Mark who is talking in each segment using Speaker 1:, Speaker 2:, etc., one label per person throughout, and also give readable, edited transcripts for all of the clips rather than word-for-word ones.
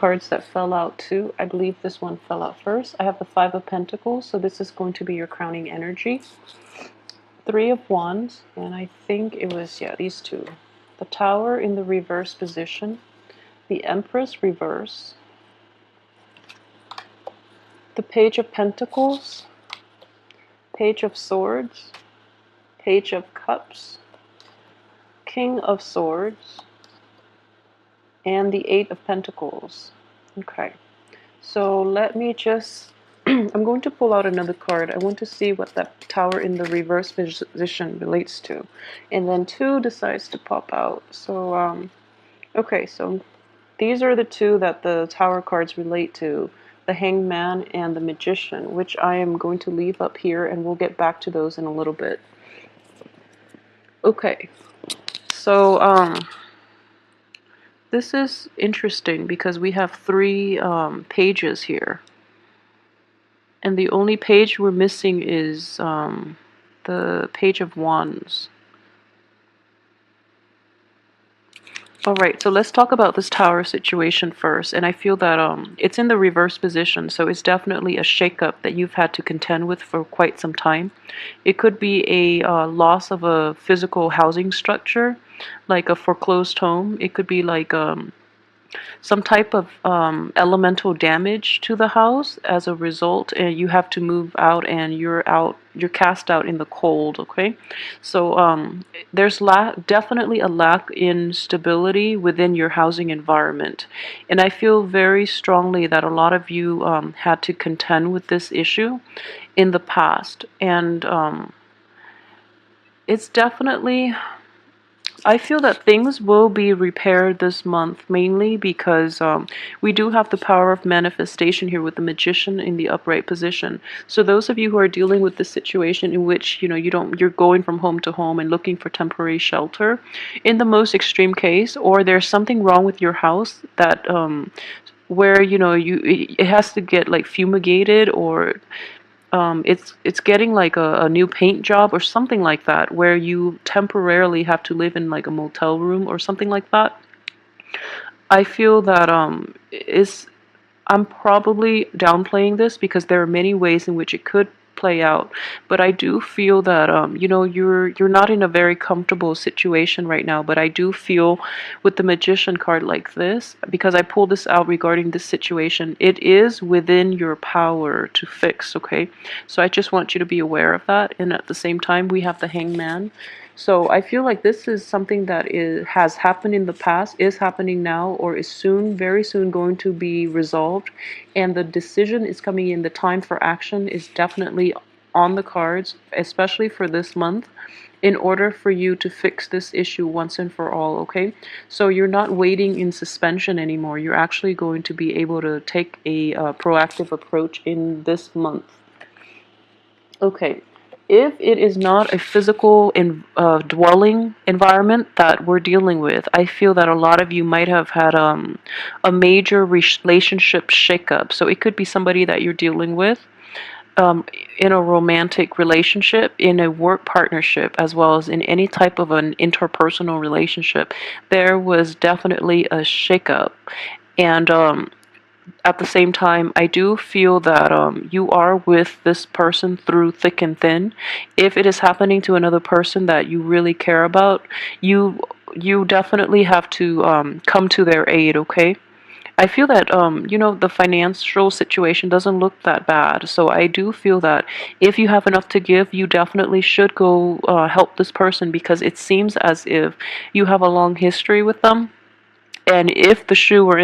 Speaker 1: cards that fell out too. I believe this one fell out first. I have the Five of Pentacles, so this is going to be your crowning energy. Three of Wands, and I think it was, yeah, these two. The Tower in the reverse position, the Empress reverse, the Page of Pentacles, Page of Swords, Page of Cups, King of Swords, and the Eight of Pentacles. Okay, so let me just, I'm going to pull out another card. I want to see what that Tower in the reverse position relates to. And then two decides to pop out. So, okay, so these are the two that the Tower cards relate to. The Hangman and the Magician, which I am going to leave up here, and we'll get back to those in a little bit. Okay, so this is interesting because we have three pages here. And the only page we're missing is the Page of Wands. Alright, so let's talk about this Tower situation first. And I feel that it's in the reverse position, so it's definitely a shakeup that you've had to contend with for quite some time. It could be a loss of a physical housing structure, like a foreclosed home. It could be like some type of elemental damage to the house as a result, and you have to move out, and you're cast out in the cold. Okay, so there's definitely a lack in stability within your housing environment, and I feel very strongly that a lot of you had to contend with this issue in the past, and it's definitely, I feel that things will be repaired this month, mainly because we do have the power of manifestation here with the Magician in the upright position. So those of you who are dealing with this situation in which you're going from home to home and looking for temporary shelter, in the most extreme case, or there's something wrong with your house that where it has to get like fumigated, or it's getting like a new paint job or something like that, where you temporarily have to live in like a motel room or something like that. I feel that I'm probably downplaying this because there are many ways in which it could play out, but I do feel that you're not in a very comfortable situation right now. But I do feel with the Magician card like this, because I pulled this out regarding this situation, it is within your power to fix. Okay, so I just want you to be aware of that. And at the same time, we have the Hangman. So I feel like this is something that has happened in the past, is happening now, or is soon, very soon going to be resolved. And the decision is coming in. The time for action is definitely on the cards, especially for this month, in order for you to fix this issue once and for all, okay? So you're not waiting in suspension anymore. You're actually going to be able to take a proactive approach in this month. Okay. If it is not a physical dwelling environment that we're dealing with, I feel that a lot of you might have had a major relationship shakeup. So it could be somebody that you're dealing with in a romantic relationship, in a work partnership, as well as in any type of an interpersonal relationship. There was definitely a shakeup. And at the same time, I do feel that you are with this person through thick and thin. If it is happening to another person that you really care about, you definitely have to come to their aid, okay? I feel that the financial situation doesn't look that bad. So I do feel that if you have enough to give, you definitely should go help this person, because it seems as if you have a long history with them. And if the shoe were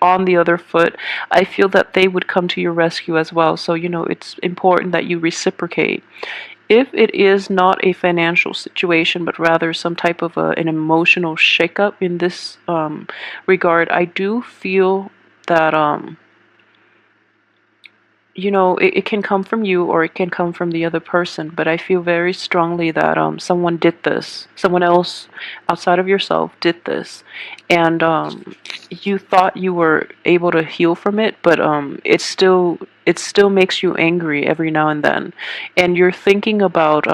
Speaker 1: on the other foot, I feel that they would come to your rescue as well. So, it's important that you reciprocate. If it is not a financial situation, but rather some type of an emotional shakeup in this regard, I do feel that it can come from you, or it can come from the other person. But I feel very strongly that someone did this. Someone else outside of yourself did this. And you thought you were able to heal from it, but it still makes you angry every now and then. And you're thinking about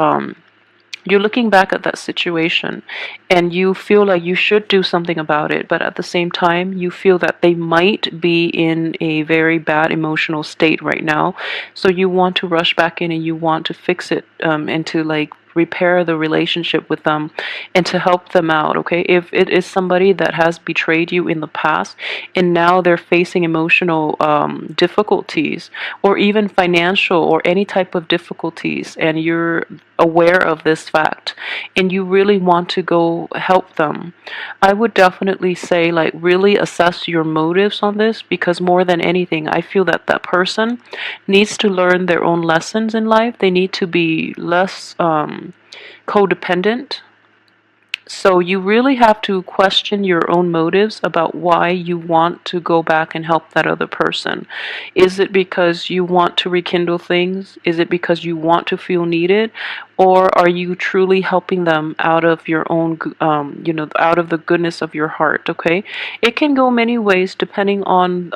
Speaker 1: You're looking back at that situation and you feel like you should do something about it, but at the same time, you feel that they might be in a very bad emotional state right now. So you want to rush back in and you want to fix it, and to like repair the relationship with them and to help them out. Okay, if it is somebody that has betrayed you in the past and now they're facing emotional difficulties or even financial or any type of difficulties, and you're aware of this fact and you really want to go help them, I would definitely say like really assess your motives on this, because more than anything I feel that that person needs to learn their own lessons in life. They need to be less codependent. So you really have to question your own motives about why you want to go back and help that other person. Is it because you want to rekindle things? Is it because you want to feel needed? Or are you truly helping them out of your own, out of the goodness of your heart? Okay, it can go many ways depending on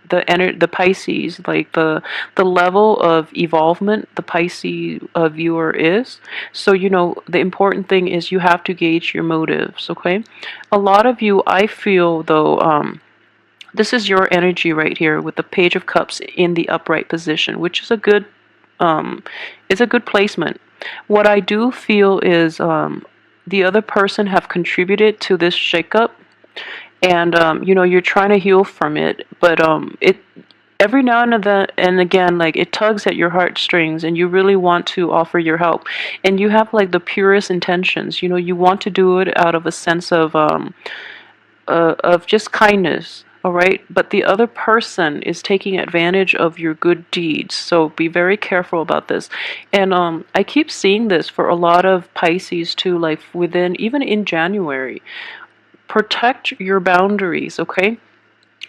Speaker 1: the Pisces, like the level of evolvement the Pisces viewer is. So the important thing is you have to gauge your motives. Okay, a lot of you, I feel though, this is your energy right here with the Page of Cups in the upright position, which is a good, it's a good placement. What I do feel is the other person have contributed to this shakeup, and you're trying to heal from it, but it every now and again, like it tugs at your heartstrings, and you really want to offer your help, and you have like the purest intentions. You want to do it out of a sense of just kindness, all right? But the other person is taking advantage of your good deeds. So be very careful about this. And I keep seeing this for a lot of Pisces too, like even in January. Protect your boundaries, okay?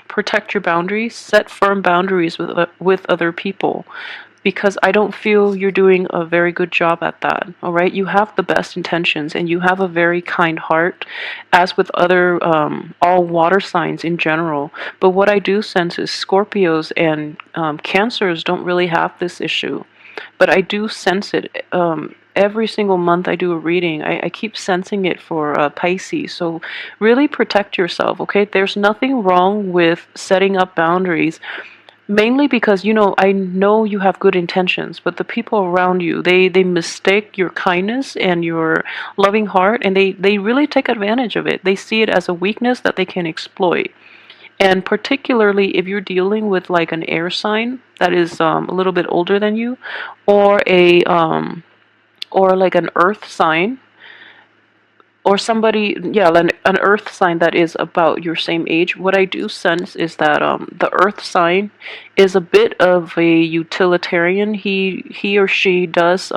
Speaker 1: Protect your boundaries, set firm boundaries with other people, because I don't feel you're doing a very good job at that. All right, you have the best intentions and you have a very kind heart, as with other all water signs in general. But what I do sense is Scorpios and Cancers don't really have this issue, but I do sense it. Every single month I do a reading, I keep sensing it for Pisces. So really protect yourself, okay? There's nothing wrong with setting up boundaries, mainly because I know you have good intentions, but the people around you, they mistake your kindness and your loving heart, and they really take advantage of it. They see it as a weakness that they can exploit. And particularly if you're dealing with like an air sign that is a little bit older than you, or a or like an earth sign, or somebody, yeah, like an earth sign that is about your same age. What I do sense is that the earth sign is a bit of a utilitarian. He or she does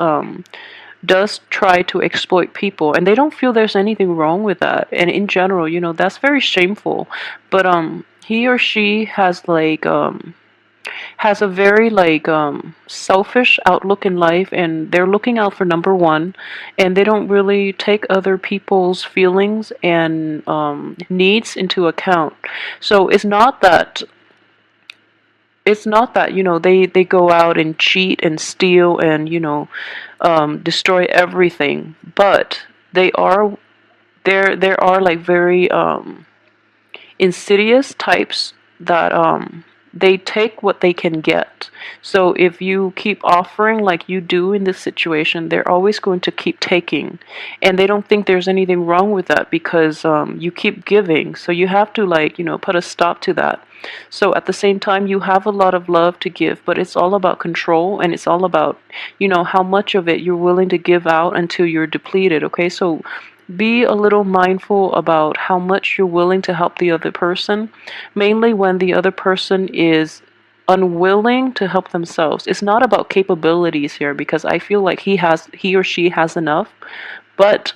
Speaker 1: try to exploit people, and they don't feel there's anything wrong with that. And in general, that's very shameful. But he or she has a very like selfish outlook in life, and they're looking out for number one, and they don't really take other people's feelings and needs into account. So it's not that they go out and cheat and steal and destroy everything, but there are like very insidious types that they take what they can get. So if you keep offering like you do in this situation, they're always going to keep taking, and they don't think there's anything wrong with that because you keep giving. So you have to put a stop to that. So at the same time, you have a lot of love to give, but it's all about control, and it's all about how much of it you're willing to give out until you're depleted. Okay, so be a little mindful about how much you're willing to help the other person, mainly when the other person is unwilling to help themselves. It's not about capabilities here, because I feel like he or she has enough, but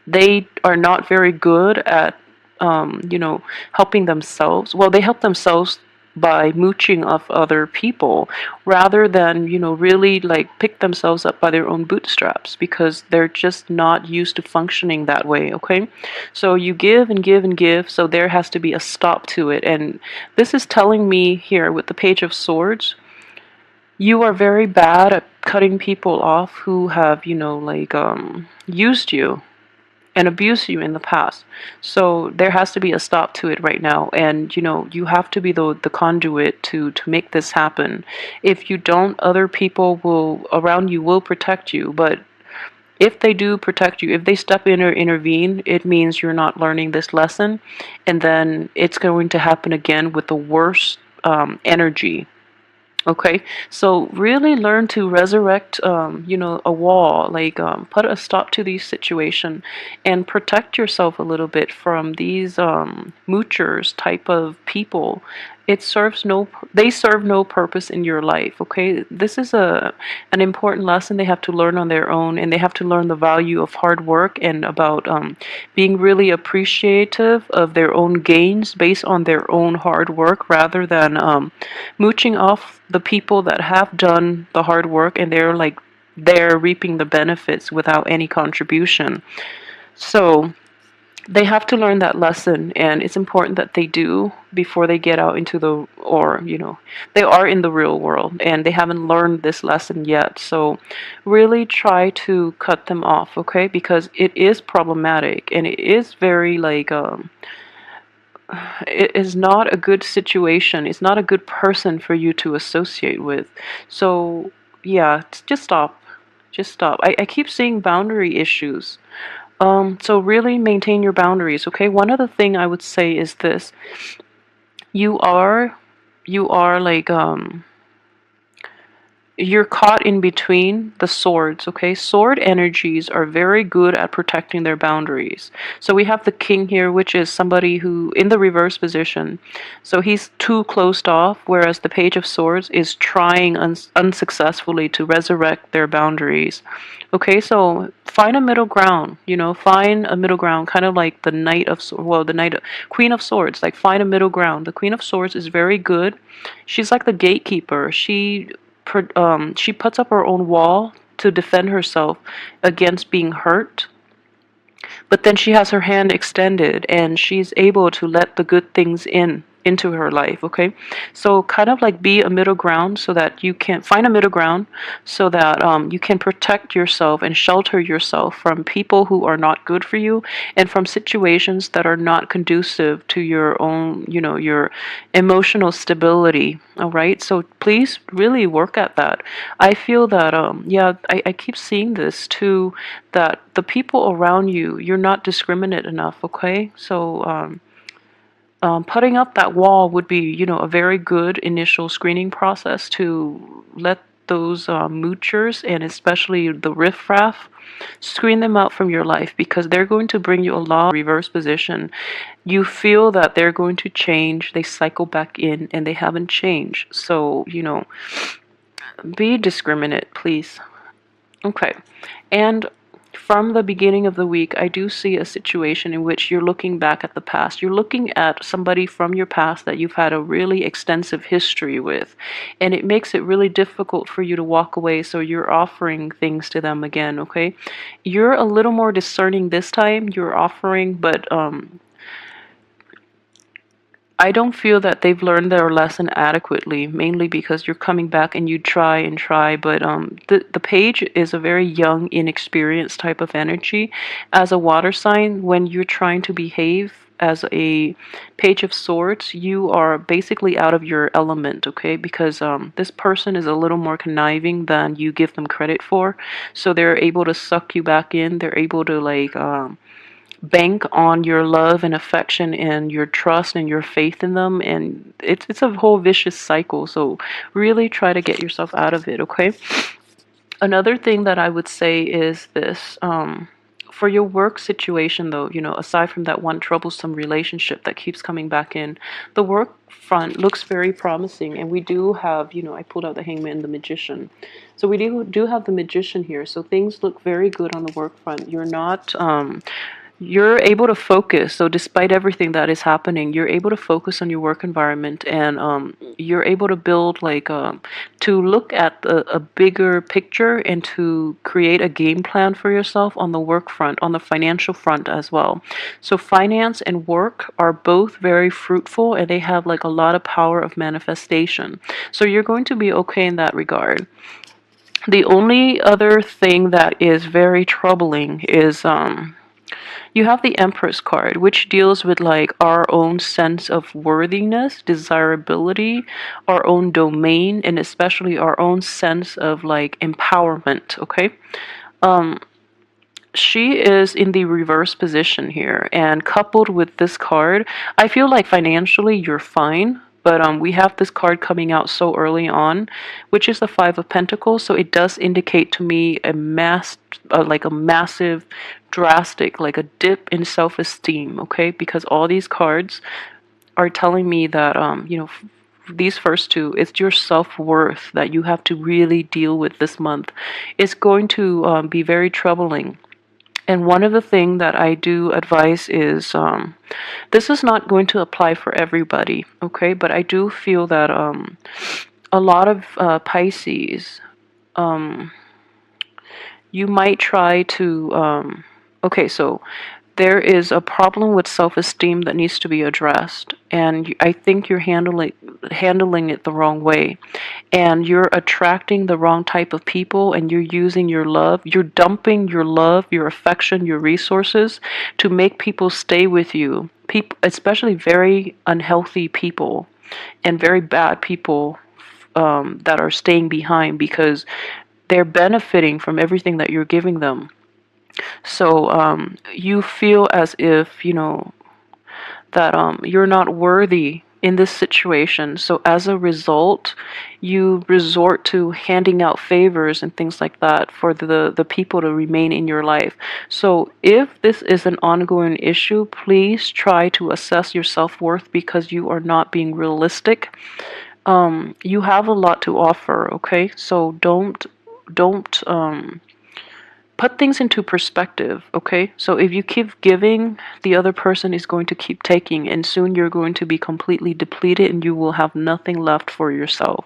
Speaker 1: they are not very good at helping themselves. Well, they help themselves by mooching off other people rather than really like pick themselves up by their own bootstraps, because they're just not used to functioning that way. Okay, so you give and give and give, so there has to be a stop to it. And this is telling me here with the Page of Swords, You are very bad at cutting people off who have, like used you and abused you in the past. So there has to be a stop to it right now, and you have to be the conduit to make this happen. If you don't, other people will around you will protect you, but if they do protect you, if they step in or intervene, it means you're not learning this lesson, and then it's going to happen again with the worst energy. Okay, so really learn to resurrect, a wall, like put a stop to these situation, and protect yourself a little bit from these moochers type of people. They serve no purpose in your life. Okay, this is an important lesson they have to learn on their own, and they have to learn the value of hard work and about being really appreciative of their own gains based on their own hard work rather than mooching off the people that have done the hard work and they're reaping the benefits without any contribution. So they have to learn that lesson, and it's important that they do before they get out into they are in the real world and they haven't learned this lesson yet. So really try to cut them off, okay? Because it is problematic and it is very it is not a good situation. It's not a good person for you to associate with. So, yeah, just stop. Just stop. I keep seeing boundary issues. So really maintain your boundaries, okay? One other thing I would say is this. You are you are like you're caught in between the swords, okay? Sword energies are very good at protecting their boundaries. So we have the king here, which is somebody who, in the reverse position, so he's too closed off, whereas the page of swords is trying unsuccessfully to resurrect their boundaries. Okay, so find a middle ground, find a middle ground, kind of like the queen of swords, like find a middle ground. The queen of swords is very good. She's like the gatekeeper. She puts up her own wall to defend herself against being hurt, but then she has her hand extended and she's able to let the good things into her life. Okay, so kind of like be a middle ground so that you can find a middle ground so that you can protect yourself and shelter yourself from people who are not good for you and from situations that are not conducive to your own, your emotional stability. All right, so please really work at that. I feel that yeah, I keep seeing this too, that the people around you, you're not discriminate enough. Okay, so putting up that wall would be, a very good initial screening process to let those moochers and especially the riffraff screen them out from your life, because they're going to bring you a lot of reverse position. You feel that they're going to change, they cycle back in and they haven't changed. So, be discriminate, please. Okay. And from the beginning of the week, I do see a situation in which you're looking back at the past. You're looking at somebody from your past that you've had a really extensive history with, and it makes it really difficult for you to walk away, so you're offering things to them again, okay? You're a little more discerning this time. You're offering, but I don't feel that they've learned their lesson adequately, mainly because you're coming back and you try and try, but the page is a very young, inexperienced type of energy. As a water sign, when you're trying to behave as a page of swords, you are basically out of your element, okay? Because this person is a little more conniving than you give them credit for, so they're able to suck you back in. They're able to bank on your love and affection and your trust and your faith in them, and it's a whole vicious cycle. So really try to get yourself out of it, okay? Another thing that I would say is this, for your work situation though, aside from that one troublesome relationship that keeps coming back in, the work front looks very promising, and we do have, I pulled out the hangman and the magician. So we do have the magician here, so things look very good on the work front. You're not you're able to focus. So despite everything that is happening, you're able to focus on your work environment, and you're able to build like to look at a bigger picture and to create a game plan for yourself on the work front, on the financial front as well. So finance and work are both very fruitful, and they have like a lot of power of manifestation. So you're going to be okay in that regard. The only other thing that is very troubling is you have the Empress card, which deals with like our own sense of worthiness, desirability, our own domain, and especially our own sense of like empowerment. Okay. She is in the reverse position here, and coupled with this card, I feel like financially you're fine. But we have this card coming out so early on, which is the Five of Pentacles. So it does indicate to me like a massive, drastic, like a dip in self-esteem. Okay, because all these cards are telling me that these first two, it's your self-worth that you have to really deal with this month. It's going to be very troubling. And one of the things that I do advise is this is not going to apply for everybody, okay? But I do feel that a lot of Pisces, you might try to, okay, so there is a problem with self-esteem that needs to be addressed, and I think you're handling it the wrong way, and you're attracting the wrong type of people, and you're using your love, you're dumping your love, your affection, your resources to make people stay with you, people, especially very unhealthy people and very bad people that are staying behind because they're benefiting from everything that you're giving them. So you feel as if, that you're not worthy in this situation. So as a result, you resort to handing out favors and things like that for the people to remain in your life. So if this is an ongoing issue, please try to assess your self-worth because you are not being realistic. You have a lot to offer, okay? So don't put things into perspective, okay? So if you keep giving, the other person is going to keep taking, and soon you're going to be completely depleted and you will have nothing left for yourself.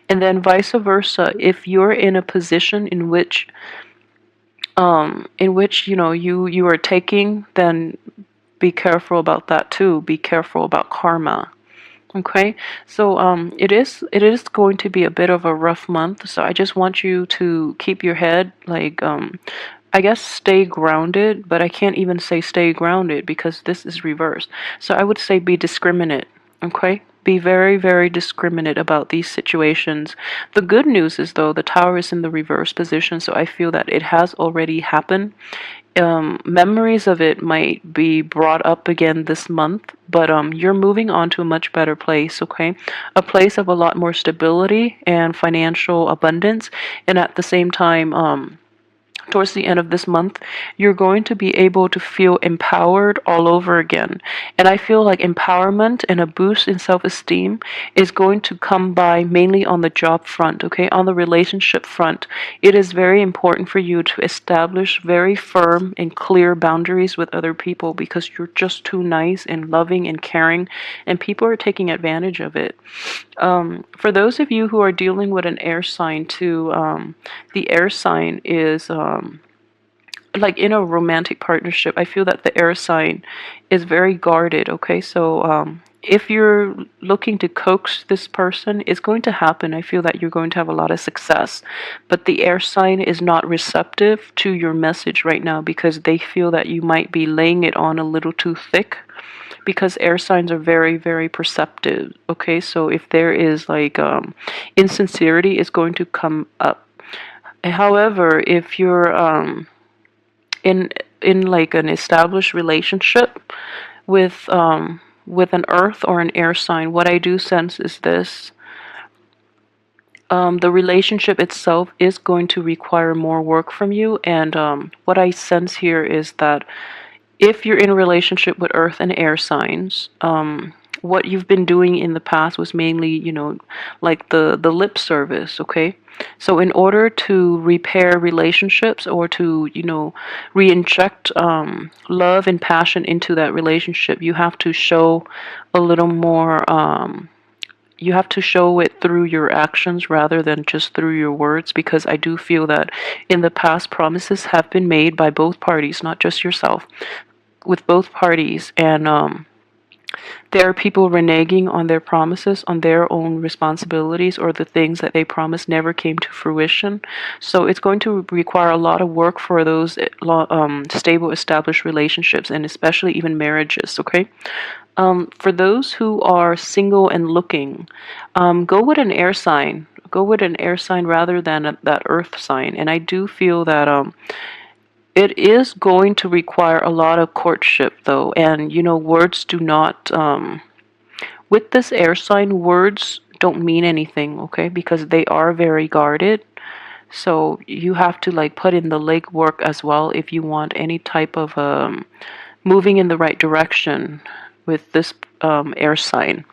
Speaker 1: And then vice versa, if you're in a position in which you are taking, then be careful about that too. Be careful about karma. Okay, so it is going to be a bit of a rough month. So I just want you to keep your head like I guess stay grounded, but I can't even say stay grounded because this is reversed. So I would say be discriminate. Okay, be very very discriminate about these situations. The good news is though the Tower is in the reverse position, so I feel that it has already happened. Memories of it might be brought up again this month, but you're moving on to a much better place, okay? A place of a lot more stability and financial abundance, and at the same time, towards the end of this month, you're going to be able to feel empowered all over again. And I feel like empowerment and a boost in self-esteem is going to come by mainly on the job front, okay? On the relationship front, it is very important for you to establish very firm and clear boundaries with other people because you're just too nice and loving and caring, and people are taking advantage of it. For those of you who are dealing with an air sign too, the air sign is like in a romantic partnership. I feel that the air sign is very guarded. Okay, so if you're looking to coax this person, it's going to happen. I feel that you're going to have a lot of success, but the air sign is not receptive to your message right now because they feel that you might be laying it on a little too thick, because air signs are very very perceptive. Okay, so if there is like insincerity, is going to come up. However, if you're in like an established relationship with an earth or an air sign, what I do sense is this: the relationship itself is going to require more work from you, and what I sense here is that if you're in a relationship with earth and air signs, what you've been doing in the past was mainly, like the lip service, okay? So in order to repair relationships, or to, re-inject love and passion into that relationship, you have to show a little more, you have to show it through your actions rather than just through your words, because I do feel that in the past, promises have been made by both parties, not just yourself, with both parties. And there are people reneging on their promises, on their own responsibilities, or the things that they promised never came to fruition. So it's going to require a lot of work for those stable, established relationships, and especially even marriages, okay? For those who are single and looking, go with an air sign. Go with an air sign rather than that earth sign. And I do feel that it is going to require a lot of courtship, though. And, words do not, with this air sign, words don't mean anything, okay? Because they are very guarded. So you have to like put in the legwork as well if you want any type of moving in the right direction with this air sign.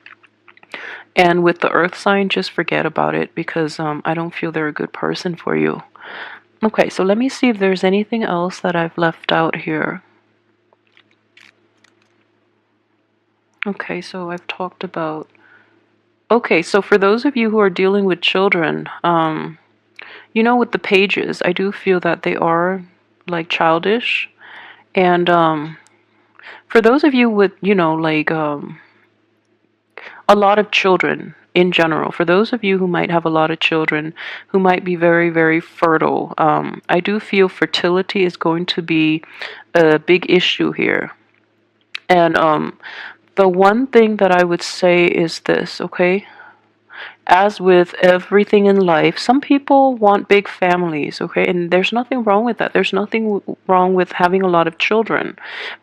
Speaker 1: And with the earth sign, just forget about it, because I don't feel they're a good person for you. Okay, so let me see if there's anything else that I've left out here. Okay, so I've talked about... Okay, so for those of you who are dealing with children, with the pages, I do feel that they are like childish. And for those of you with, like a lot of children in general, for those of you who might have a lot of children, who might be very, very fertile, I do feel fertility is going to be a big issue here. And the one thing that I would say is this, okay? As with everything in life, some people want big families, okay? And there's nothing wrong with that. There's nothing wrong with having a lot of children.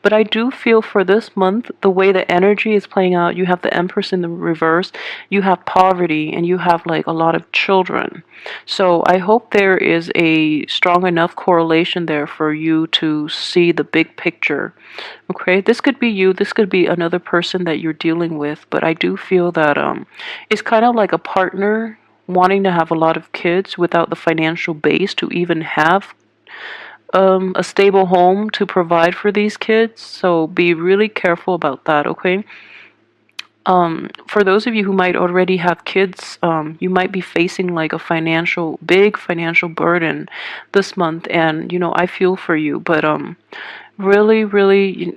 Speaker 1: But I do feel for this month, the way the energy is playing out, you have the Empress in the reverse, you have poverty, and you have like a lot of children. So I hope there is a strong enough correlation there for you to see the big picture. Okay, this could be you, this could be another person that you're dealing with, but I do feel that it's kind of like a partner wanting to have a lot of kids without the financial base to even have a stable home to provide for these kids. So be really careful about that, okay? For those of you who might already have kids, you might be facing like a big financial burden this month, and I feel for you, but really, really,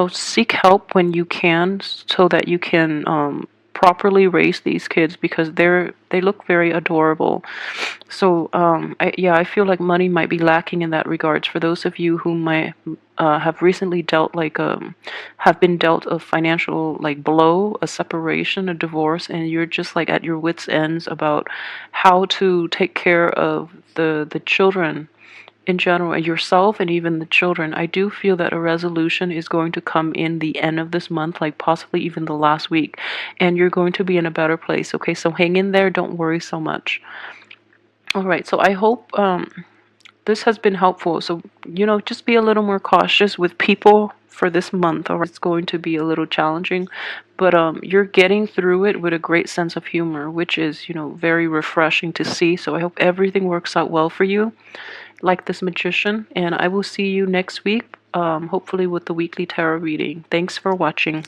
Speaker 1: seek help when you can, so that you can properly raise these kids, because they look very adorable. So I feel like money might be lacking in that regards for those of you who might have recently have been dealt a financial like blow, a separation, a divorce, and you're just like at your wits' ends about how to take care of the children in general, yourself and even the children. I do feel that a resolution is going to come in the end of this month, like possibly even the last week, and you're going to be in a better place, okay? So hang in there, don't worry so much. All right, so I hope this has been helpful. So, just be a little more cautious with people for this month, or it's going to be a little challenging, but you're getting through it with a great sense of humor, which is, very refreshing to see. So I hope everything works out well for you, like this magician, and I will see you next week, hopefully with the weekly tarot reading. Thanks for watching.